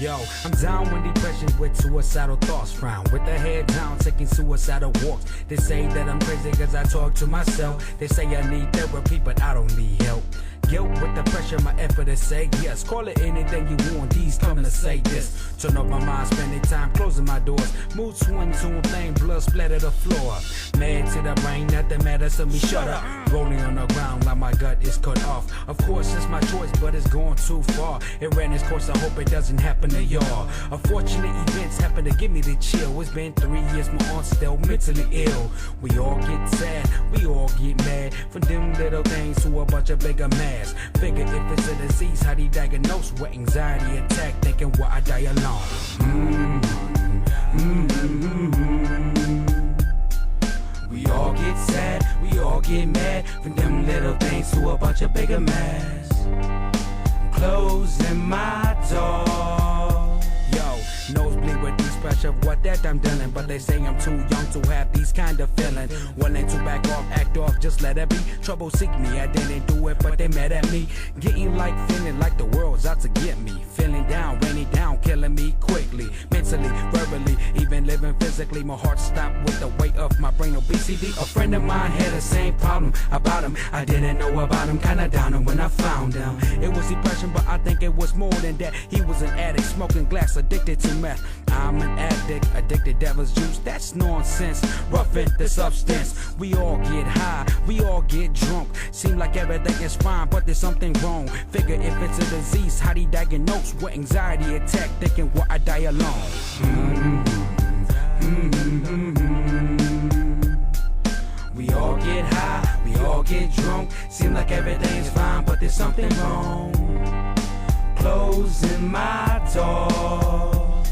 Yo, I'm down with depression with suicidal thoughts. Frown with the head down, taking suicidal walks. They say that I'm crazy cause I talk to myself. They say I need therapy, but I don't need help. Guilt with the pressure, my effort to say yes. Call it anything you want, these coming to say this. Turn off my mind, spending time closing my doors. Mood swing to a flame, blood splatter the floor. Mad to the brain, nothing matters to me, shut up. Rolling on the ground like my gut is cut off. Of course it's my choice, but it's gone too far. It ran its course, I hope it doesn't happen to y'all. Unfortunate events happen to give me the chill. It's been 3 years, my aunt's still mentally ill. We all get sad, we all get mad. From them little things to a bunch of bigger mad. Figure if it's a disease, how do you diagnose? What anxiety attack, thinking why I die alone. We all get sad, we all get mad. From them little things to a bunch of bigger mess. I'm closing my door. Yo, nosebleed with these pressure, what that I'm dealing. But they say I'm too young to have these kind of feelings. Willing to back off, act off, just let it be. Trouble seek me, I didn't do it, but they mad at me. Getting like feeling like the world's out to get me. Feeling down, raining down, killing me quickly. Mentally, verbally, even living physically. My heart stopped with the weight of my brain obesity. A friend of mine had the same problem about him. I didn't know about him, kinda down him when I found him. It was depression, but I think it was more than that. He was an addict, smoking glass, addicted to meth. I'm an addict, addicted devil's juice, that's nonsense. Roughing the substance, we all get high, we all get drunk. Seem like everything is fine, but there's something wrong. Figure if it's a disease, how do you diagnose? What anxiety attack, thinking what I die alone. We all get high, we all get drunk. Seem like everything's fine, but there's something wrong. Closing my door.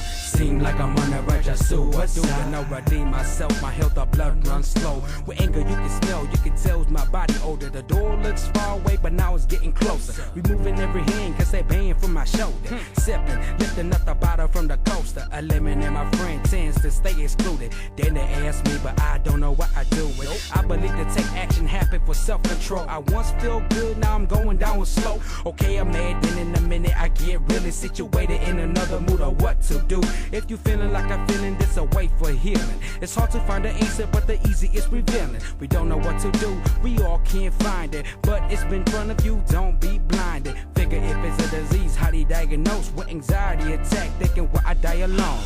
Seem like I'm on the verge of suicide. I know redeem myself, my health, the blood runs slow. With anger you can smell, you can tell my body odor. The door looks far away, but now it's getting closer. Removing every hand, cause they banging from my shoulder. Sipping, lifting up the bottle from the coaster. A lemon and my friend tends to stay excluded. Then they ask me, but I don't know what I do with it. I believe to take action, happen for self-control. I once felt good, now I'm going down slow. Okay, I'm mad, then in a minute I get really situated in another mood of what to do. If you feeling like I'm feeling, this a way for healing. It's hard to find the answer, but the easy is revealing. We don't know what to do, we all can't find it. But it's been in front of you, don't be blinded. Figure if it's a disease, how do you diagnose? What anxiety attack, thinking why I die alone.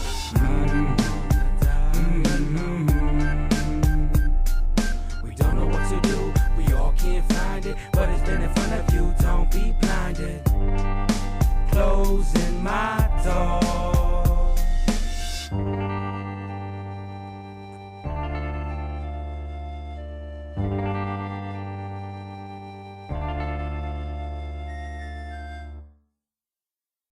We don't know what to do, we all can't find it. But it's been in front of you, don't be blinded. Closing my door.